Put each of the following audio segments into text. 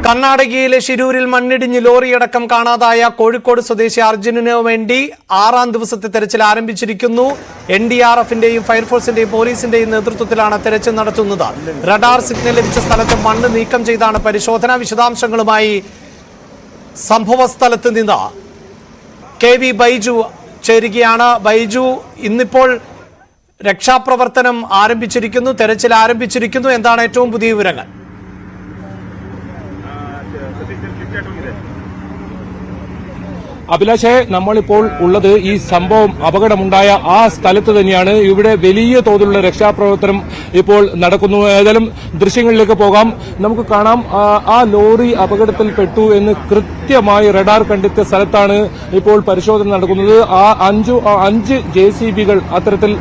കർണാടകയിലെ ഷിരൂരിൽ മണ്ണിടിഞ്ഞ് ലോറിയടക്കം കാണാതായ കോഴിക്കോട് സ്വദേശി അർജുനന് വേണ്ടി 6ാം ദിവസത്തെ തെരച്ചിൽ ആരംഭിച്ചിരിക്കുന്നു. NDRFന്റെയും ഫയർഫോഴ്സിന്റെയും പോലീസിന്റെയും നേതൃത്വത്തിലാണ് തെരച്ചിൽ നടത്തുന്നത്. റഡാർ സിഗ്നൽ ലഭിച്ച സ്ഥലത്ത് മണ്ണ് നീക്കം ചെയ്താണ് പരിശോധന. വിശദാംശങ്ങളുമായി സംഭവസ്ഥലത്ത് നിന്ന് KV ബൈജു ചേരുകയാണ്. ബൈജു, ഇന്നിപ്പോൾ രക്ഷാപ്രവർത്തനം ആരംഭിച്ചിരിക്കുന്നു, തെരച്ചിൽ ആരംഭിച്ചിരിക്കുന്നു. എന്താണ് ഏറ്റവും പുതിയ വിവരങ്ങൾ? അഭിലാഷേ, നമ്മളിപ്പോൾ ഉള്ളത് ഈ സംഭവം അപകടമുണ്ടായ ആ സ്ഥലത്ത് തന്നെയാണ്. ഇവിടെ വലിയ തോതിലുള്ള രക്ഷാപ്രവർത്തനം ഇപ്പോൾ നടക്കുന്നു. ഏതായാലും ദൃശ്യങ്ങളിലേക്ക് പോകാം. നമുക്ക് കാണാം, ആ ലോറി അപകടത്തിൽപ്പെട്ടു എന്ന് കൃത്യമായി റഡാർ കണ്ടെത്തിയ സ്ഥലത്താണ് ഇപ്പോൾ പരിശോധന നടക്കുന്നത്. ആ അഞ്ച് JCBകൾ അത്തരത്തിൽ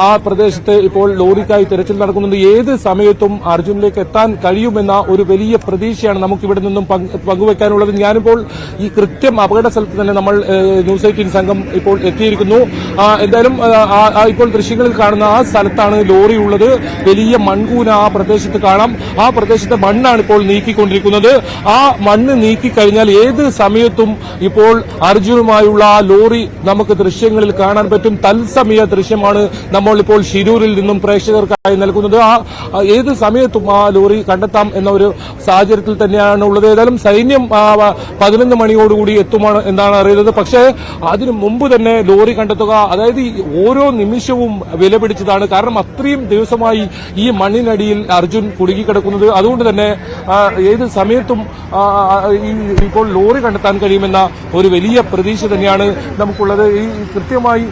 ആ പ്രദേശത്ത് ഇപ്പോൾ ലോറിക്കായി തെരച്ചിൽ നടക്കുന്നുണ്ട്. ഏത് സമയത്തും അർജുനിലേക്ക് എത്താൻ കഴിയുമെന്ന ഒരു വലിയ പ്രതീക്ഷയാണ് നമുക്കിവിടെ നിന്നും പങ്കുവെക്കാനുള്ളത്. ഞാനിപ്പോൾ ഈ കൃത്യം അപകട സ്ഥലത്ത് തന്നെ നമ്മൾ ന്യൂസ് 18 സംഘം ഇപ്പോൾ എത്തിയിരിക്കുന്നു. എന്തായാലും ഇപ്പോൾ ദൃശ്യങ്ങളിൽ കാണുന്ന ആ സ്ഥലത്താണ് ലോറി ഉള്ളത്. വലിയ മൺകൂന ആ പ്രദേശത്ത് കാണാം. ആ പ്രദേശത്തെ മണ്ണാണ് ഇപ്പോൾ നീക്കിക്കൊണ്ടിരിക്കുന്നത്. ആ മണ്ണ് നീക്കിക്കഴിഞ്ഞാൽ ഏത് സമയത്തും ഇപ്പോൾ അർജുനുമായുള്ള ആ ലോറി നമുക്ക് ദൃശ്യങ്ങളിൽ കാണാൻ പറ്റും. തത്സമയ ദൃശ്യമാണ് നമ്മൾ ഇപ്പോൾ ഷിരൂരിൽ നിന്നും പ്രേക്ഷകർക്കായി നൽകുന്നത്. ഏത് സമയത്തും ആ ലോറി കണ്ടെത്താം എന്ന ഒരു സാഹചര്യത്തിൽ തന്നെയാണ് ഉള്ളത്. ഏതായാലും സൈന്യം 11 മണിയോടുകൂടി എത്തുമാണ് എന്നാണ് അറിയുന്നത്. പക്ഷേ അതിനു മുമ്പ് തന്നെ ലോറി കണ്ടെത്തുക, അതായത് ഓരോ നിമിഷവും വില പിടിച്ചതാണ്. കാരണം അത്രയും ദിവസമായി ഈ മണ്ണിനടിയിൽ അർജുൻ കുടുങ്ങിക്കിടക്കുന്നത്. അതുകൊണ്ട് തന്നെ ഏത് സമയത്തും ഇപ്പോൾ ലോറി കണ്ടെത്താൻ കഴിയുമെന്ന ഒരു വലിയ പ്രതീക്ഷ തന്നെയാണ് നമുക്കുള്ളത്. ഈ കൃത്യമായി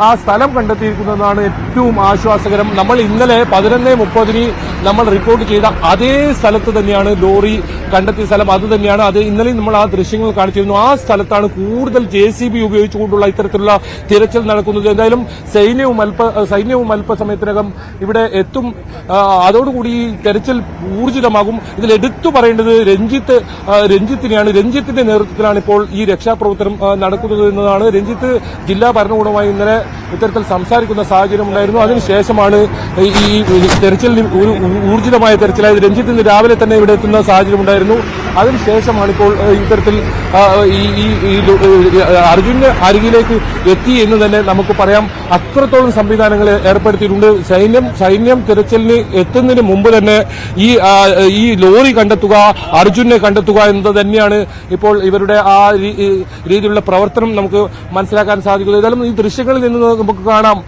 ആ സ്ഥലം കണ്ടെത്തിയിരിക്കുന്നതാണ് ഏറ്റവും ആശ്വാസകരം. നമ്മൾ ഇന്നലെ 11:30 നമ്മൾ റിപ്പോർട്ട് ചെയ്ത അതേ സ്ഥലത്ത് തന്നെയാണ് ലോറി കണ്ടെത്തിയ സ്ഥലം. അത് തന്നെയാണ് അത് ഇന്നലെ നമ്മൾ ആ ദൃശ്യങ്ങൾ കാണിച്ചിരുന്നു. ആ സ്ഥലത്താണ് കൂടുതൽ JCB ഉപയോഗിച്ചുകൊണ്ടുള്ള ഇത്തരത്തിലുള്ള തിരച്ചിൽ നടക്കുന്നത്. എന്തായാലും സൈന്യവും അല്പസമയത്തിനകം ഇവിടെ എത്തും. അതോടുകൂടി ഈ തെരച്ചിൽ ഊർജിതമാകും. ഇതിൽ എടുത്തു പറയേണ്ടത് രഞ്ജിത്തിനെയാണ്. രഞ്ജിത്തിന്റെ നേതൃത്വത്തിലാണ് ഇപ്പോൾ ഈ രക്ഷാപ്രവർത്തനം നടക്കുന്നത് എന്നതാണ്. രഞ്ജിത്ത് ജില്ലാ ഭരണകൂടവുമായി ഇന്നലെ ഇത്തരത്തിൽ സംസാരിക്കുന്ന സാഹചര്യം ഉണ്ടായിരുന്നു. അതിനുശേഷമാണ് ഈ തെരച്ചിലിന് ഒരു ഊർജിതമായ തെരച്ചിലായത്. രഞ്ജിത്ത് ഇന്ന് രാവിലെ തന്നെ ഇവിടെ എത്തുന്ന സാഹചര്യം ഉണ്ടായിരുന്നു. അതിനുശേഷമാണ് ഇപ്പോൾ ഇത്തരത്തിൽ അർജുന്റെ അരികിലേക്ക് എത്തി എന്ന് തന്നെ നമുക്ക് പറയാം. അത്രത്തോളം സംവിധാനങ്ങൾ ഏർപ്പെടുത്തിയിട്ടുണ്ട്. സൈന്യം തിരച്ചിലിന് എത്തുന്നതിന് മുമ്പ് തന്നെ ഈ ലോറി കണ്ടെത്തുക, അർജുനെ കണ്ടെത്തുക എന്നത് തന്നെയാണ് ഇപ്പോൾ ഇവരുടെ ആ രീതിയിലുള്ള പ്രവർത്തനം നമുക്ക് മനസ്സിലാക്കാൻ സാധിക്കുന്നത്. ഏതായാലും ഈ ദൃശ്യങ്ങളിൽ നിന്ന് നമുക്ക് കാണാം,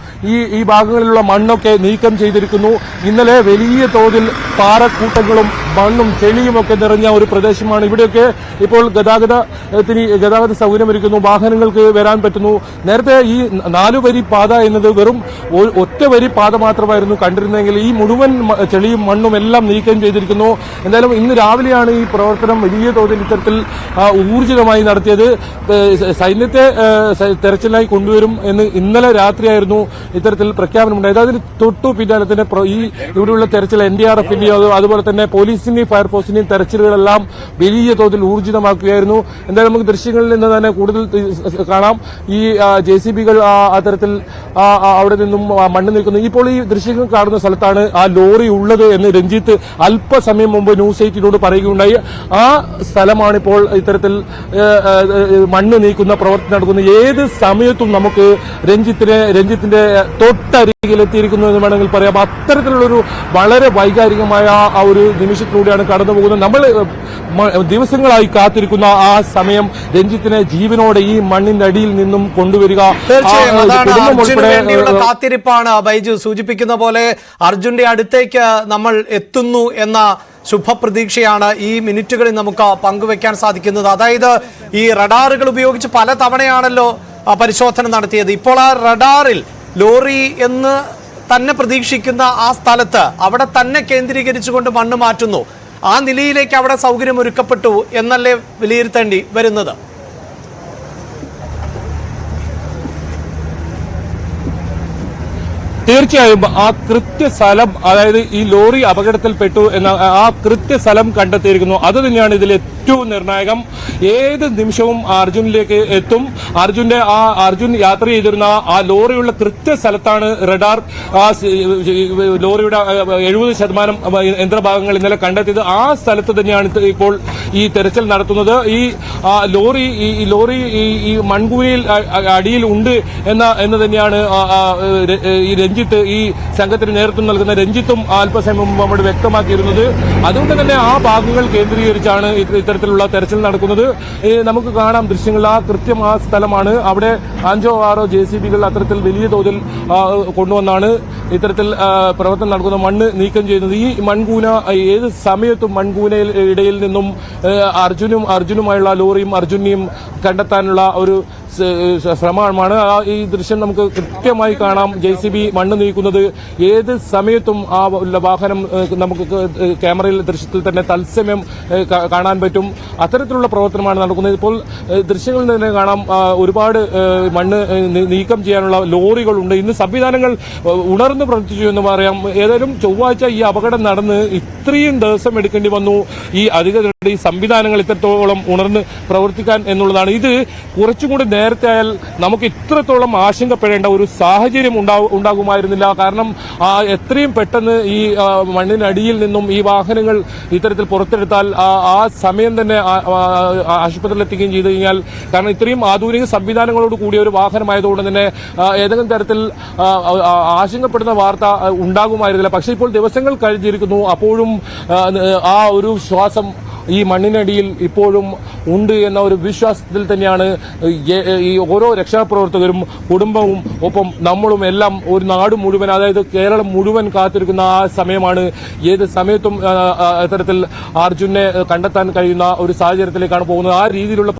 ഈ ഭാഗങ്ങളിലുള്ള മണ്ണൊക്കെ നീക്കം ചെയ്തിരിക്കുന്നു. ഇന്നലെ വലിയ തോതിൽ പാറക്കൂട്ടങ്ങളും മണ്ണും ചെളിയുമൊക്കെ നിറഞ്ഞ ഒരു പ്രദേശമാണ്. ഇവിടെയൊക്കെ ഇപ്പോൾ ഗതാഗത സൗകര്യമൊരുക്കുന്നു, വാഹനങ്ങൾക്ക് വരാൻ പറ്റുന്നു. നേരത്തെ ഈ 4 വരി പാത എന്നത് വെറും ഒറ്റ വരി പാത മാത്രമായിരുന്നു കണ്ടിരുന്നെങ്കിൽ ഈ മുഴുവൻ ചെളിയും മണ്ണും എല്ലാം നീക്കം ചെയ്തിരിക്കുന്നു. എന്തായാലും ഇന്ന് രാവിലെയാണ് ഈ പ്രവർത്തനം വലിയ തോതിൽ ഇത്തരത്തിൽ ഊർജിതമായി നടത്തിയത്. സൈന്യത്തെ തെരച്ചിലായി കൊണ്ടുവരും എന്ന് ഇന്നലെ രാത്രിയായിരുന്നു ഇത്തരത്തിൽ പ്രഖ്യാപനമുണ്ടായത്. അതിന് തൊട്ടു പിന്നാലെ തന്നെ ഈ ഇവിടെയുള്ള തെരച്ചിൽ NDRFന്റെയും അതുപോലെ തന്നെ പോലീസിന്റെയും ഫയർഫോഴ്സിന്റെയും തെരച്ചിലുകളെല്ലാം വലിയ തോതിൽ ഊർജിതമാക്കുകയായിരുന്നു. എന്തായാലും നമുക്ക് ദൃശ്യങ്ങളിൽ നിന്ന് തന്നെ കൂടുതൽ കാണാം. ഈ JCBകൾ അത്തരത്തിൽ അവിടെ നിന്നും മണ്ണ് നീക്കുന്നു. ഇപ്പോൾ ഈ ദൃശ്യങ്ങൾ കാണുന്ന സ്ഥലത്താണ് ആ ലോറി ഉള്ളത് എന്ന് രഞ്ജിത്ത് അല്പസമയം മുമ്പ് ന്യൂസ് 18 പറയുകയുണ്ടായി. ആ സ്ഥലമാണിപ്പോൾ ഇത്തരത്തിൽ മണ്ണ് നീക്കുന്ന പ്രവർത്തനം നടക്കുന്നത്. ഏത് സമയത്തും നമുക്ക് രഞ്ജിത്തിന്റെ തൊട്ടരികിലെത്തിയിരിക്കുന്നു എന്ന് വേണമെങ്കിൽ പറയാം. അത്തരത്തിലുള്ളൊരു വളരെ വൈകാരികമായ ആ ഒരു നിമിഷത്തിലൂടെയാണ് കടന്നു പോകുന്നത്. നമ്മൾ ദിവസങ്ങളായി കാത്തിരിക്കുന്ന ആ സമയം രഞ്ജിത്തിനെ ജീവനോടെ ഈ മണ്ണിന്റെ അടിയിൽ നിന്നും കൊണ്ടുവരിക. വേണ്ടിയുള്ള കാത്തിരിപ്പാണ് ബൈജു സൂചിപ്പിക്കുന്ന പോലെ. അർജുന്റെ അടുത്തേക്ക് നമ്മൾ എത്തുന്നു എന്ന ശുഭപ്രതീക്ഷയാണ് ഈ മിനിറ്റുകളിൽ നമുക്ക് പങ്കുവെക്കാൻ സാധിക്കുന്നത്. അതായത് ഈ റഡാറുകൾ ഉപയോഗിച്ച് പല തവണയാണല്ലോ പരിശോധന നടത്തിയത്. ഇപ്പോൾ ആ റഡാറിൽ ലോറി എന്ന് തന്നെ പ്രതീക്ഷിക്കുന്ന ആ സ്ഥലത്ത് അവിടെ തന്നെ കേന്ദ്രീകരിച്ചുകൊണ്ട് മണ്ണ് മാറ്റുന്നു. ആ നിലയിലേക്ക് അവിടെ സൗകര്യം ഒരുക്കപ്പെട്ടു എന്നല്ലേ വിലയിരുത്തേണ്ടി വരുന്നത്? തീർച്ചയായും ആ കൃത്യസ്ഥലം, അതായത് ഈ ലോറി അപകടത്തിൽപ്പെട്ടു എന്ന ആ കൃത്യസ്ഥലം കണ്ടെത്തിയിരിക്കുന്നു. അത് തന്നെയാണ് ഇതിൽ ഏറ്റവും നിർണായകം. ഏത് നിമിഷവും അർജുനിലേക്ക് എത്തും. അർജുൻ യാത്ര ചെയ്തിരുന്ന ആ ലോറിയുള്ള കൃത്യസ്ഥലത്താണ് റഡാർ ലോറിയുടെ 70% യന്ത്രഭാഗങ്ങൾ ഇന്നലെ കണ്ടെത്തിയത്. ആ സ്ഥലത്ത് തന്നെയാണ് ഇപ്പോൾ ഈ തെരച്ചിൽ നടത്തുന്നത്. ഈ ലോറി ഈ മൺകൂനയിൽ അടിയിൽ ഉണ്ട് എന്ന് തന്നെയാണ് ഈ രഞ്ജിത്ത്, ഈ സംഘത്തിന് നേതൃത്വം നൽകുന്ന രഞ്ജിത്തും അല്പസമയം മുമ്പ് നമ്മൾ വ്യക്തമാക്കിയിരുന്നത്. അതുകൊണ്ട് തന്നെ ആ ഭാഗങ്ങൾ കേന്ദ്രീകരിച്ചാണ് ഇത്തരത്തിലുള്ള തെരച്ചിൽ നടക്കുന്നത്. നമുക്ക് കാണാം ദൃശ്യങ്ങൾ. കൃത്യം ആ സ്ഥലമാണ്. അവിടെ 5 or 6 JCBകൾ അത്തരത്തിൽ വലിയ തോതിൽ കൊണ്ടുവന്നാണ് ഇത്തരത്തിൽ പ്രവർത്തനം നടക്കുന്ന മണ്ണ് നീക്കം ചെയ്യുന്നത്. ഈ മൺകൂന ഏത് സമയത്തും മൺകൂനയിൽ ഇടയിൽ നിന്നും അർജുനുമായുള്ള ലോറിയും അർജുനെയും കണ്ടെത്താനുള്ള ഒരു ശ്രമമാണ്. ഈ ദൃശ്യം നമുക്ക് കൃത്യമായി കാണാം. JCB മണ്ണ് നീക്കുന്നത് ഏത് സമയത്തും ആ വാഹനം നമുക്ക് ക്യാമറയിൽ ദൃശ്യത്തിൽ തന്നെ തത്സമയം കാണാൻ പറ്റും. അത്തരത്തിലുള്ള പ്രവർത്തനമാണ് നടക്കുന്നത്. ഇപ്പോൾ ദൃശ്യങ്ങളിൽ തന്നെ കാണാം ഒരുപാട് മണ്ണ് നീക്കം ചെയ്യാനുള്ള ലോറികളുണ്ട്. ഇന്ന് സംവിധാനങ്ങൾ ഉണർന്ന് പ്രവർത്തിച്ചു എന്ന് പറയാം. ഏതായാലും ചൊവ്വാഴ്ച ഈ അപകടം നടന്ന് ഇത്രയും ദിവസം എടുക്കേണ്ടി വന്നു ഈ അധികൃതരുടെ ഈ സംവിധാനങ്ങൾ ഇത്രത്തോളം ഉണർന്ന് പ്രവർത്തിക്കാൻ എന്നുള്ളതാണ്. ഇത് കുറച്ചും കൂടി നേരത്തെ ആയാൽ നമുക്ക് ഇത്രത്തോളം ആശങ്കപ്പെടേണ്ട ഒരു സാഹചര്യം ഉണ്ടാകുമായിരുന്നില്ല. കാരണം എത്രയും പെട്ടെന്ന് ഈ മണ്ണിനടിയിൽ നിന്നും ഈ വാഹനങ്ങൾ ഇത്തരത്തിൽ പുറത്തെടുത്താൽ ആ സമയം തന്നെ ആശുപത്രിയിൽ എത്തിക്കുകയും ചെയ്തു കഴിഞ്ഞാൽ, കാരണം ഇത്രയും ആധുനിക സംവിധാനങ്ങളോട് കൂടിയ ഒരു വാഹനമായതുകൊണ്ട് തന്നെ ഏതെങ്കിലും തരത്തിൽ ആശങ്കപ്പെടുന്ന വാർത്ത ഉണ്ടാകുമായിരുന്നില്ല. പക്ഷേ ഇപ്പോൾ ദിവസങ്ങൾ കഴിഞ്ഞിരിക്കുന്നു. അപ്പോഴും ആ ഒരു ശ്വാസം ഈ മണ്ണിനടിയിൽ ഇപ്പോഴും ഉണ്ട് എന്ന ഒരു വിശ്വാസത്തിൽ തന്നെയാണ് ഈ ഓരോ രക്ഷാപ്രവർത്തകരും കുടുംബവും ഒപ്പം നമ്മളും എല്ലാം ഒരു നാട് മുഴുവൻ, അതായത് കേരളം മുഴുവൻ കാത്തിരിക്കുന്ന ആ സമയമാണ്. ഏത് സമയത്തും ഇത്തരത്തിൽ അർജുനെ കണ്ടെത്താൻ കഴിയുന്ന ഒരു സാഹചര്യത്തിലേക്കാണ് പോകുന്നത്. ആ രീതിയിലുള്ള